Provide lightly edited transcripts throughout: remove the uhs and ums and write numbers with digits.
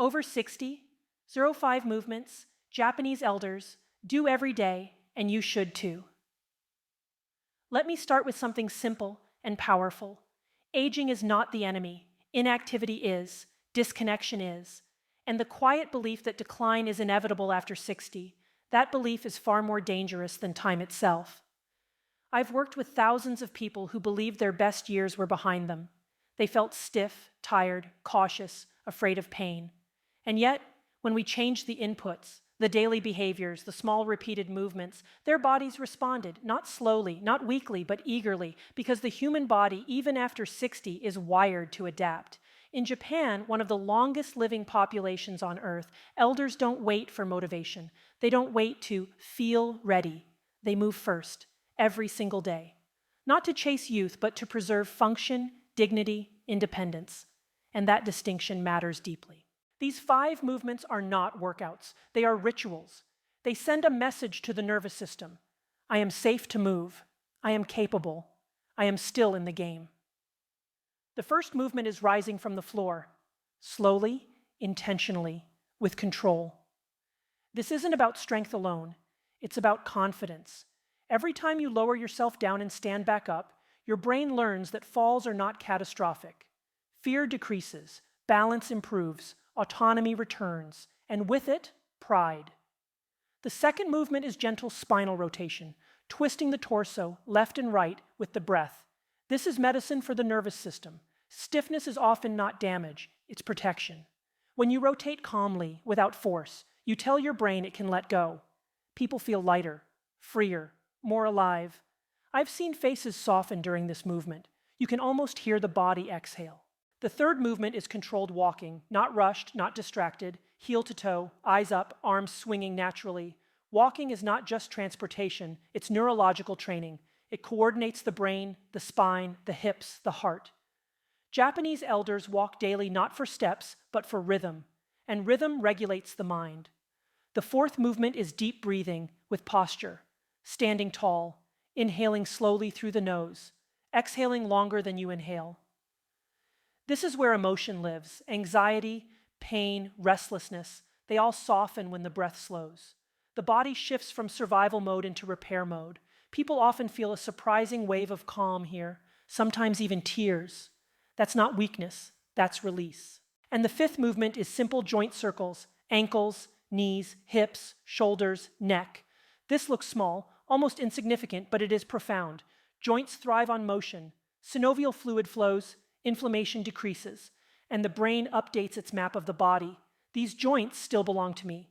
Over 60, 05 movements, Japanese elders, do every day, and you should too. Let me start with something simple and powerful. Aging is not the enemy. Inactivity is. Disconnection is. And the quiet belief that decline is inevitable after 60, that belief is far more dangerous than time itself. I've worked with thousands of people who believed their best years were behind them. They felt stiff, tired, cautious, afraid of pain. And yet, when we changed the inputs, the daily behaviors, the small repeated movements, their bodies responded, not slowly, not weakly, but eagerly, because the human body, even after 60, is wired to adapt. In Japan, one of the longest living populations on Earth, elders don't wait for motivation. They don't wait to feel ready. They move first, every single day. Not to chase youth, but to preserve function, dignity, independence. And that distinction matters deeply. These 5 movements are not workouts. They are rituals. They send a message to the nervous system. I am safe to move. I am capable. I am still in the game. The first movement is rising from the floor, slowly, intentionally, with control. This isn't about strength alone. It's about confidence. Every time you lower yourself down and stand back up, your brain learns that falls are not catastrophic. Fear decreases, balance improves, autonomy returns, and with it, pride. The second movement is gentle spinal rotation, twisting the torso left and right with the breath. This is medicine for the nervous system. Stiffness is often not damage, it's protection. When you rotate calmly, without force, you tell your brain it can let go. People feel lighter, freer, more alive. I've seen faces soften during this movement. You can almost hear the body exhale. The third movement is controlled walking, not rushed, not distracted, heel to toe, eyes up, arms swinging naturally. Walking is not just transportation, it's neurological training. It coordinates the brain, the spine, the hips, the heart. Japanese elders walk daily not for steps, but for rhythm, and rhythm regulates the mind. The fourth movement is deep breathing with posture, standing tall, inhaling slowly through the nose, exhaling longer than you inhale. This is where emotion lives. Anxiety, pain, restlessness, they all soften when the breath slows. The body shifts from survival mode into repair mode. People often feel a surprising wave of calm here, sometimes even tears. That's not weakness, that's release. And the fifth movement is simple joint circles, ankles, knees, hips, shoulders, neck. This looks small, almost insignificant, but it is profound. Joints thrive on motion. Synovial fluid flows, inflammation decreases, and the brain updates its map of the body. These joints still belong to me.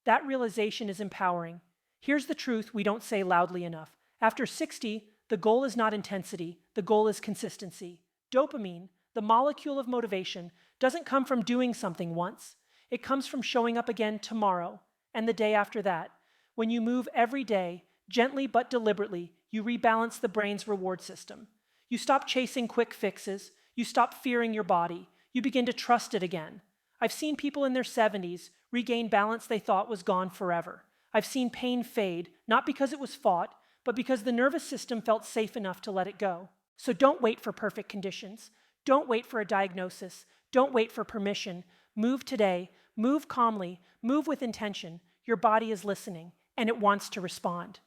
That realization is empowering. Here's the truth we don't say loudly enough. After 60, the goal is not intensity, the goal is consistency. Dopamine, the molecule of motivation, doesn't come from doing something once. It comes from showing up again tomorrow and the day after that. When you move every day, gently but deliberately, you rebalance the brain's reward system. You stop chasing quick fixes. You stop fearing your body. You begin to trust it again. I've seen people in their 70s regain balance they thought was gone forever. I've seen pain fade, not because it was fought, but because the nervous system felt safe enough to let it go. So don't wait for perfect conditions. Don't wait for a diagnosis. Don't wait for permission. Move today. Move calmly. Move with intention. Your body is listening, and it wants to respond.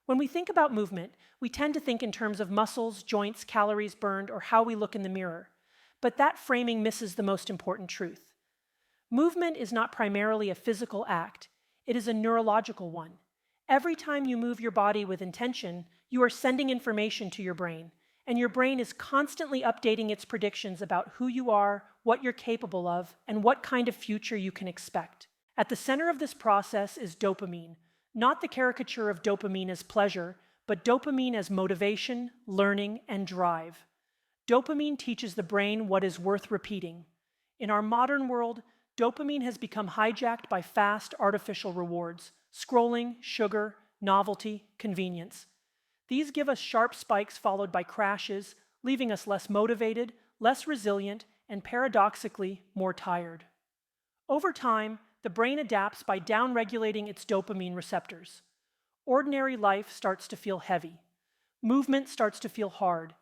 When we think about movement, we tend to think in terms of muscles, joints, calories burned, or how we look in the mirror. But that framing misses the most important truth. Movement is not primarily a physical act. It is a neurological one. Every time you move your body with intention, you are sending information to your brain, and your brain is constantly updating its predictions about who you are, what you're capable of, and what kind of future you can expect. At the center of this process is dopamine. Not the caricature of dopamine as pleasure, but dopamine as motivation, learning, and drive. Dopamine teaches the brain what is worth repeating. In our modern world, dopamine has become hijacked by fast, artificial rewards, scrolling, sugar, novelty, convenience. These give us sharp spikes followed by crashes, leaving us less motivated, less resilient, and paradoxically, more tired. Over time, the brain adapts by downregulating its dopamine receptors. Ordinary life starts to feel heavy. Movement starts to feel hard.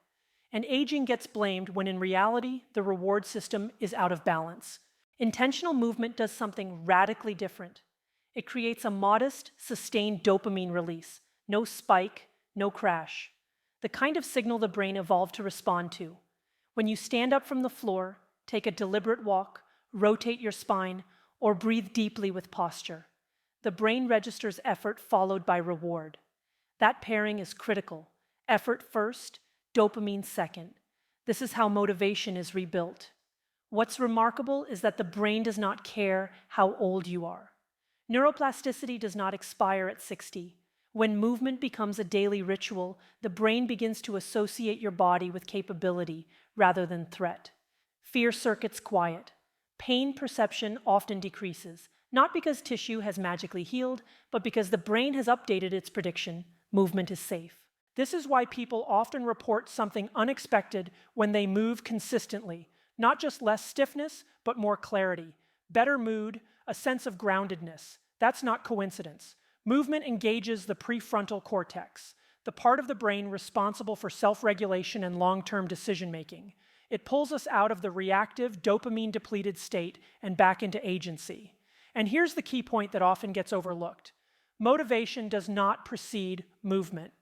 And aging gets blamed when in reality, the reward system is out of balance. Intentional movement does something radically different. It creates a modest, sustained dopamine release. No spike, no crash. The kind of signal the brain evolved to respond to. When you stand up from the floor, take a deliberate walk, rotate your spine, or breathe deeply with posture, the brain registers effort followed by reward. That pairing is critical. Effort first, dopamine second. This is how motivation is rebuilt. What's remarkable is that the brain does not care how old you are. Neuroplasticity does not expire at 60. When movement becomes a daily ritual, the brain begins to associate your body with capability rather than threat. Fear circuits quiet. Pain perception often decreases, not because tissue has magically healed, but because the brain has updated its prediction: movement is safe. This is why people often report something unexpected when they move consistently. Not just less stiffness, but more clarity, better mood, a sense of groundedness. That's not coincidence. Movement engages the prefrontal cortex, the part of the brain responsible for self-regulation and long-term decision-making. It pulls us out of the reactive, dopamine-depleted state and back into agency. And here's the key point that often gets overlooked. Motivation does not precede movement.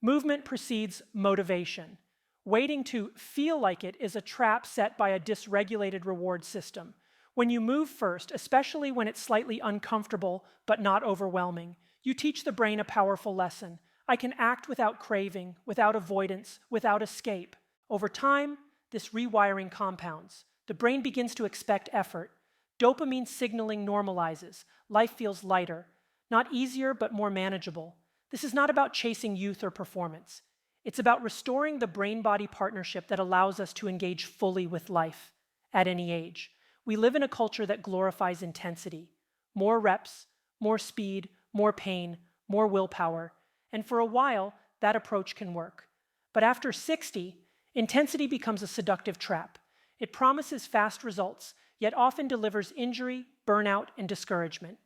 Movement precedes motivation. Waiting to feel like it is a trap set by a dysregulated reward system. When you move first, especially when it's slightly uncomfortable but not overwhelming, you teach the brain a powerful lesson. I can act without craving, without avoidance, without escape. Over time, this rewiring compounds. The brain begins to expect effort. Dopamine signaling normalizes. Life feels lighter. Not easier, but more manageable. This is not about chasing youth or performance. It's about restoring the brain-body partnership that allows us to engage fully with life at any age. We live in a culture that glorifies intensity. More reps, more speed, more pain, more willpower. And for a while, that approach can work. But after 60, intensity becomes a seductive trap. It promises fast results, yet often delivers injury, burnout, and discouragement.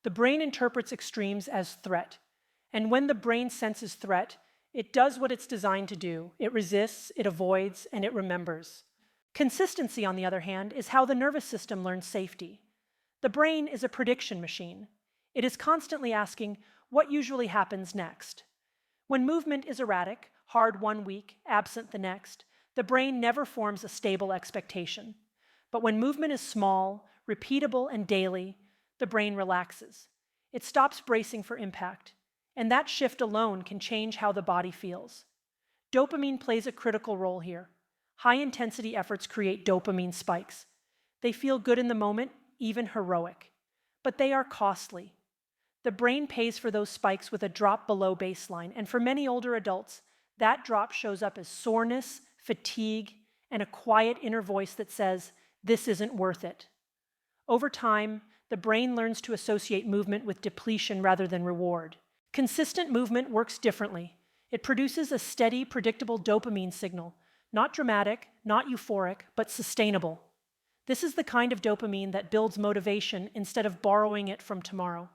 The brain interprets extremes as threat. And when the brain senses threat, it does what it's designed to do. It resists, it avoids, and it remembers. Consistency, on the other hand, is how the nervous system learns safety. The brain is a prediction machine. It is constantly asking, what usually happens next? When movement is erratic, hard one week, absent the next, the brain never forms a stable expectation. But when movement is small, repeatable, and daily, the brain relaxes. It stops bracing for impact. And that shift alone can change how the body feels. Dopamine plays a critical role here. High-intensity efforts create dopamine spikes. They feel good in the moment, even heroic. But they are costly. The brain pays for those spikes with a drop below baseline, and for many older adults, that drop shows up as soreness, fatigue, and a quiet inner voice that says, "This isn't worth it." Over time, the brain learns to associate movement with depletion rather than reward. Consistent movement works differently. It produces a steady, predictable dopamine signal, not dramatic, not euphoric, but sustainable. This is the kind of dopamine that builds motivation instead of borrowing it from tomorrow.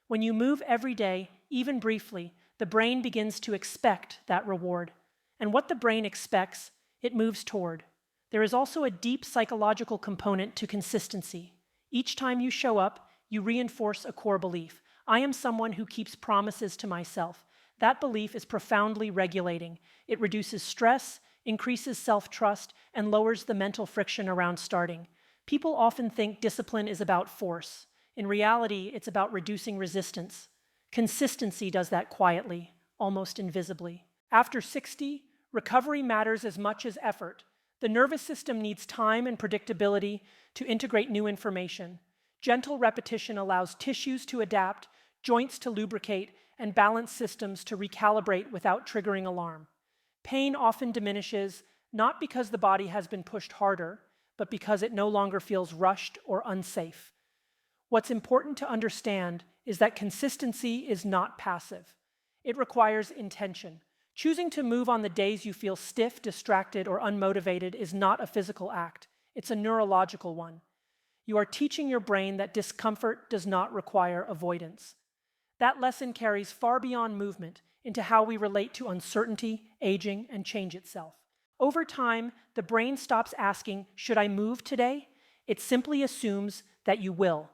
When you move every day, even briefly, the brain begins to expect that reward. And what the brain expects, it moves toward. There is also a deep psychological component to consistency. Each time you show up, you reinforce a core belief. I am someone who keeps promises to myself. That belief is profoundly regulating. It reduces stress, increases self-trust, and lowers the mental friction around starting. People often think discipline is about force. In reality, it's about reducing resistance. Consistency does that quietly, almost invisibly. After 60, recovery matters as much as effort. The nervous system needs time and predictability to integrate new information. Gentle repetition allows tissues to adapt, joints to lubricate, and balance systems to recalibrate without triggering alarm. Pain often diminishes, not because the body has been pushed harder, but because it no longer feels rushed or unsafe. What's important to understand is that consistency is not passive. It requires intention. Choosing to move on the days you feel stiff, distracted, or unmotivated is not a physical act. It's a neurological one. You are teaching your brain that discomfort does not require avoidance. That lesson carries far beyond movement into how we relate to uncertainty, aging, and change itself. Over time, the brain stops asking, "Should I move today?" It simply assumes that you will.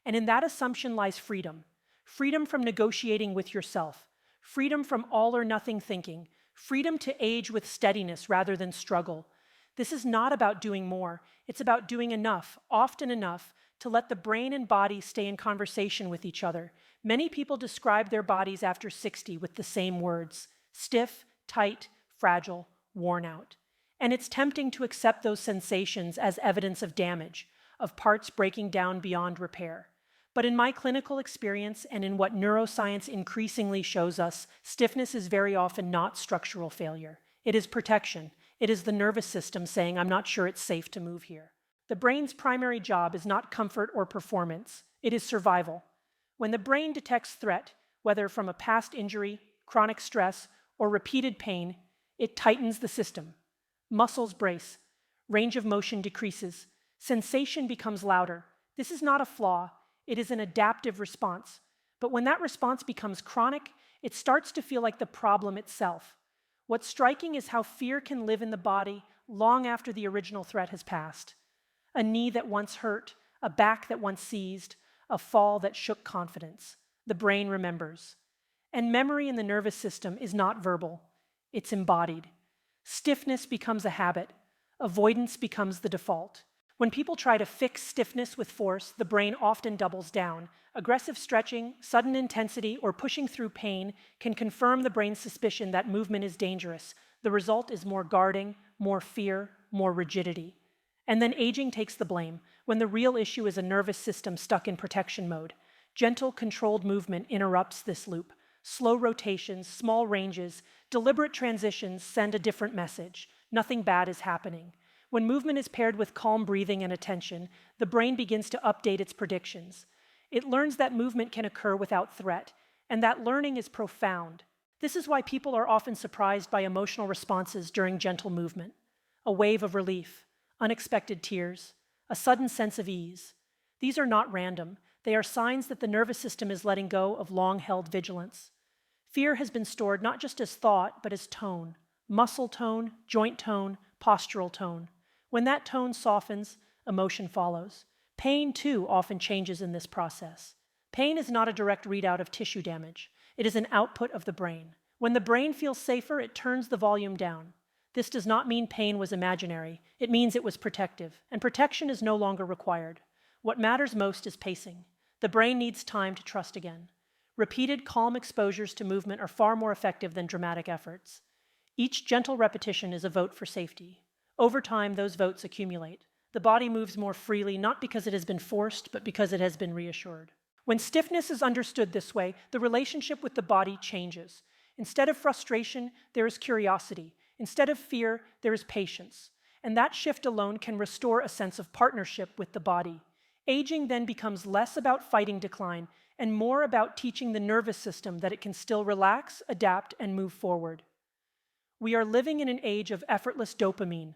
And in that assumption lies freedom. Freedom from negotiating with yourself. Freedom from all or nothing thinking. Freedom to age with steadiness rather than struggle. This is not about doing more. It's about doing enough, often enough, to let the brain and body stay in conversation with each other. Many people describe their bodies after 60 with the same words: stiff, tight, fragile, worn out. And it's tempting to accept those sensations as evidence of damage, of parts breaking down beyond repair. But in my clinical experience and in what neuroscience increasingly shows us, stiffness is very often not structural failure. It is protection. It is the nervous system saying, I'm not sure it's safe to move here. The brain's primary job is not comfort or performance. It is survival. When the brain detects threat, whether from a past injury, chronic stress, or repeated pain, it tightens the system. Muscles brace. Range of motion decreases. Sensation becomes louder. This is not a flaw. It is an adaptive response. But when that response becomes chronic, it starts to feel like the problem itself. What's striking is how fear can live in the body long after the original threat has passed. A knee that once hurt, a back that once seized, a fall that shook confidence. The brain remembers. And memory in the nervous system is not verbal. It's embodied. Stiffness becomes a habit. Avoidance becomes the default. When people try to fix stiffness with force, the brain often doubles down. Aggressive stretching, sudden intensity, or pushing through pain can confirm the brain's suspicion that movement is dangerous. The result is more guarding, more fear, more rigidity. And then aging takes the blame, when the real issue is a nervous system stuck in protection mode. Gentle, controlled movement interrupts this loop. Slow rotations, small ranges, deliberate transitions send a different message. Nothing bad is happening. When movement is paired with calm breathing and attention, the brain begins to update its predictions. It learns that movement can occur without threat, and that learning is profound. This is why people are often surprised by emotional responses during gentle movement. A wave of relief, unexpected tears, a sudden sense of ease. These are not random. They are signs that the nervous system is letting go of long-held vigilance. Fear has been stored not just as thought, but as tone. Muscle tone, joint tone, postural tone. When that tone softens, emotion follows. Pain, too, often changes in this process. Pain is not a direct readout of tissue damage. It is an output of the brain. When the brain feels safer, it turns the volume down. This does not mean pain was imaginary. It means it was protective, and protection is no longer required. What matters most is pacing. The brain needs time to trust again. Repeated calm exposures to movement are far more effective than dramatic efforts. Each gentle repetition is a vote for safety. Over time, those votes accumulate. The body moves more freely, not because it has been forced, but because it has been reassured. When stiffness is understood this way, the relationship with the body changes. Instead of frustration, there is curiosity. Instead of fear, there is patience. And that shift alone can restore a sense of partnership with the body. Aging then becomes less about fighting decline and more about teaching the nervous system that it can still relax, adapt, and move forward. We are living in an age of effortless dopamine.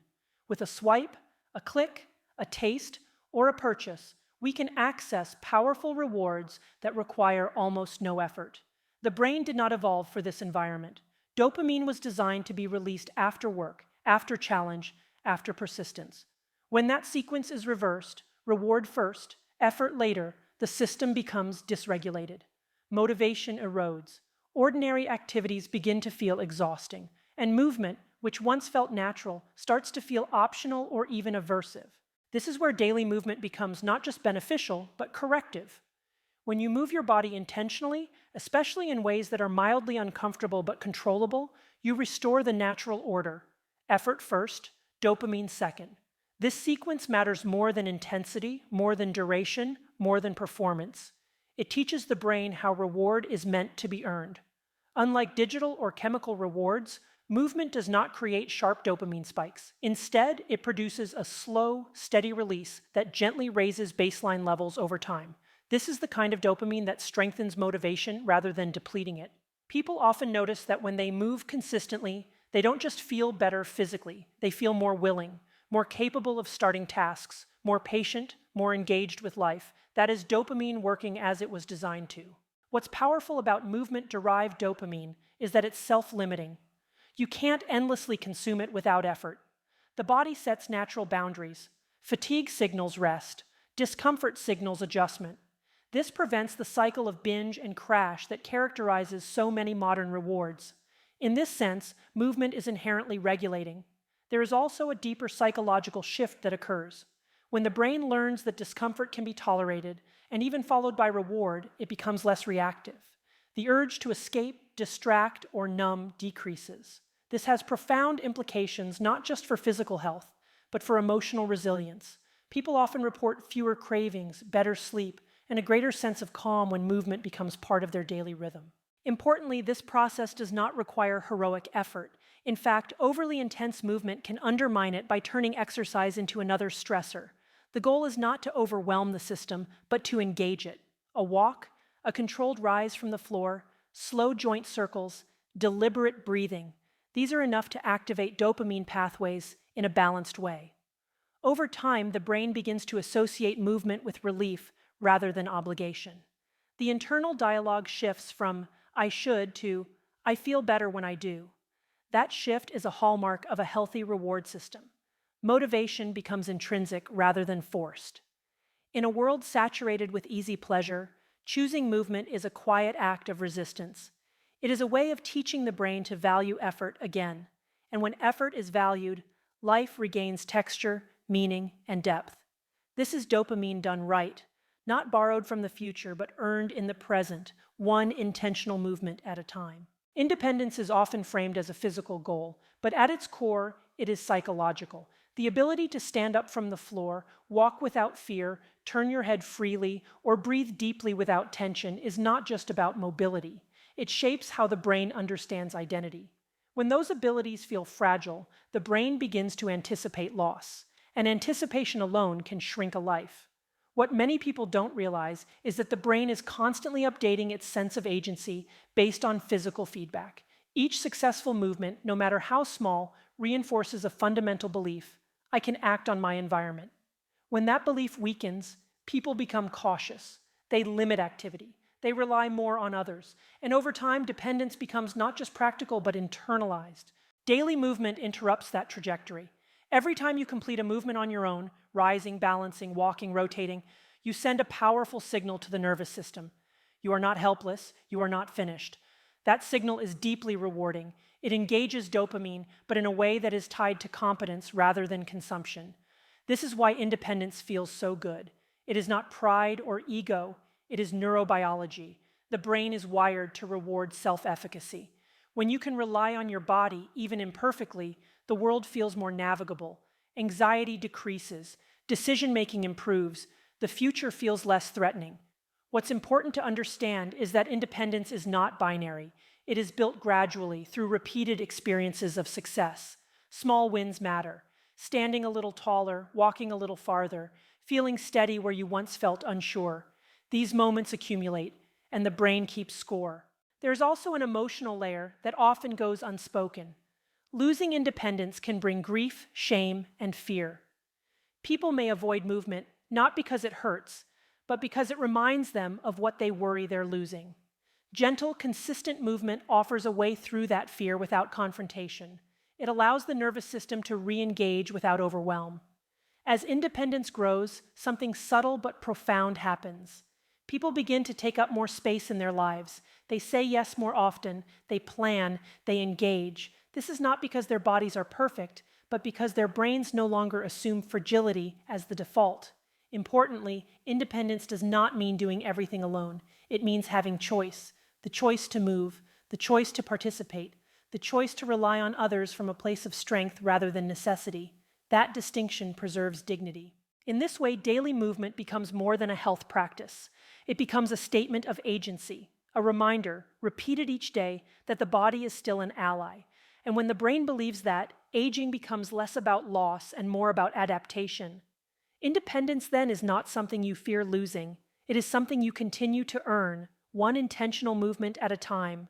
With a swipe, a click, a taste, or a purchase, we can access powerful rewards that require almost no effort. The brain did not evolve for this environment. Dopamine was designed to be released after work, after challenge, after persistence. When that sequence is reversed, reward first, effort later, the system becomes dysregulated. Motivation erodes. Ordinary activities begin to feel exhausting, and movement, which once felt natural, starts to feel optional or even aversive. This is where daily movement becomes not just beneficial, but corrective. When you move your body intentionally, especially in ways that are mildly uncomfortable but controllable, you restore the natural order. Effort first, dopamine second. This sequence matters more than intensity, more than duration, more than performance. It teaches the brain how reward is meant to be earned. Unlike digital or chemical rewards, movement does not create sharp dopamine spikes. Instead, it produces a slow, steady release that gently raises baseline levels over time. This is the kind of dopamine that strengthens motivation rather than depleting it. People often notice that when they move consistently, they don't just feel better physically, they feel more willing, more capable of starting tasks, more patient, more engaged with life. That is dopamine working as it was designed to. What's powerful about movement-derived dopamine is that it's self-limiting. You can't endlessly consume it without effort. The body sets natural boundaries. Fatigue signals rest. Discomfort signals adjustment. This prevents the cycle of binge and crash that characterizes so many modern rewards. In this sense, movement is inherently regulating. There is also a deeper psychological shift that occurs. When the brain learns that discomfort can be tolerated, and even followed by reward, it becomes less reactive. The urge to escape, distract, or numb decreases. This has profound implications not just for physical health, but for emotional resilience. People often report fewer cravings, better sleep, and a greater sense of calm when movement becomes part of their daily rhythm. Importantly, this process does not require heroic effort. In fact, overly intense movement can undermine it by turning exercise into another stressor. The goal is not to overwhelm the system, but to engage it. A walk, a controlled rise from the floor, slow joint circles, deliberate breathing. These are enough to activate dopamine pathways in a balanced way. Over time, the brain begins to associate movement with relief rather than obligation. The internal dialogue shifts from "I should" to "I feel better when I do." That shift is a hallmark of a healthy reward system. Motivation becomes intrinsic rather than forced. In a world saturated with easy pleasure, choosing movement is a quiet act of resistance. It is a way of teaching the brain to value effort again. And when effort is valued, life regains texture, meaning, and depth. This is dopamine done right, not borrowed from the future, but earned in the present, one intentional movement at a time. Independence is often framed as a physical goal, but at its core, it is psychological. The ability to stand up from the floor, walk without fear, turn your head freely, or breathe deeply without tension is not just about mobility. It shapes how the brain understands identity. When those abilities feel fragile, the brain begins to anticipate loss, and anticipation alone can shrink a life. What many people don't realize is that the brain is constantly updating its sense of agency based on physical feedback. Each successful movement, no matter how small, reinforces a fundamental belief: I can act on my environment. When that belief weakens, people become cautious. They limit activity. They rely more on others. And over time, dependence becomes not just practical, but internalized. Daily movement interrupts that trajectory. Every time you complete a movement on your own, rising, balancing, walking, rotating, you send a powerful signal to the nervous system. You are not helpless. You are not finished. That signal is deeply rewarding. It engages dopamine, but in a way that is tied to competence rather than consumption. This is why independence feels so good. It is not pride or ego. It is neurobiology. The brain is wired to reward self-efficacy. When you can rely on your body, even imperfectly, the world feels more navigable. Anxiety decreases. Decision-making improves. The future feels less threatening. What's important to understand is that independence is not binary. It is built gradually through repeated experiences of success. Small wins matter. Standing a little taller, walking a little farther, feeling steady where you once felt unsure. These moments accumulate, and the brain keeps score. There's also an emotional layer that often goes unspoken. Losing independence can bring grief, shame, and fear. People may avoid movement not because it hurts, but because it reminds them of what they worry they're losing. Gentle, consistent movement offers a way through that fear without confrontation. It allows the nervous system to re-engage without overwhelm. As independence grows, something subtle but profound happens. People begin to take up more space in their lives. They say yes more often, they plan, they engage. This is not because their bodies are perfect, but because their brains no longer assume fragility as the default. Importantly, independence does not mean doing everything alone. It means having choice. The choice to move, the choice to participate, the choice to rely on others from a place of strength rather than necessity. That distinction preserves dignity. In this way, daily movement becomes more than a health practice. It becomes a statement of agency, a reminder, repeated each day, that the body is still an ally. And when the brain believes that, aging becomes less about loss and more about adaptation. Independence then is not something you fear losing. It is something you continue to earn, one intentional movement at a time,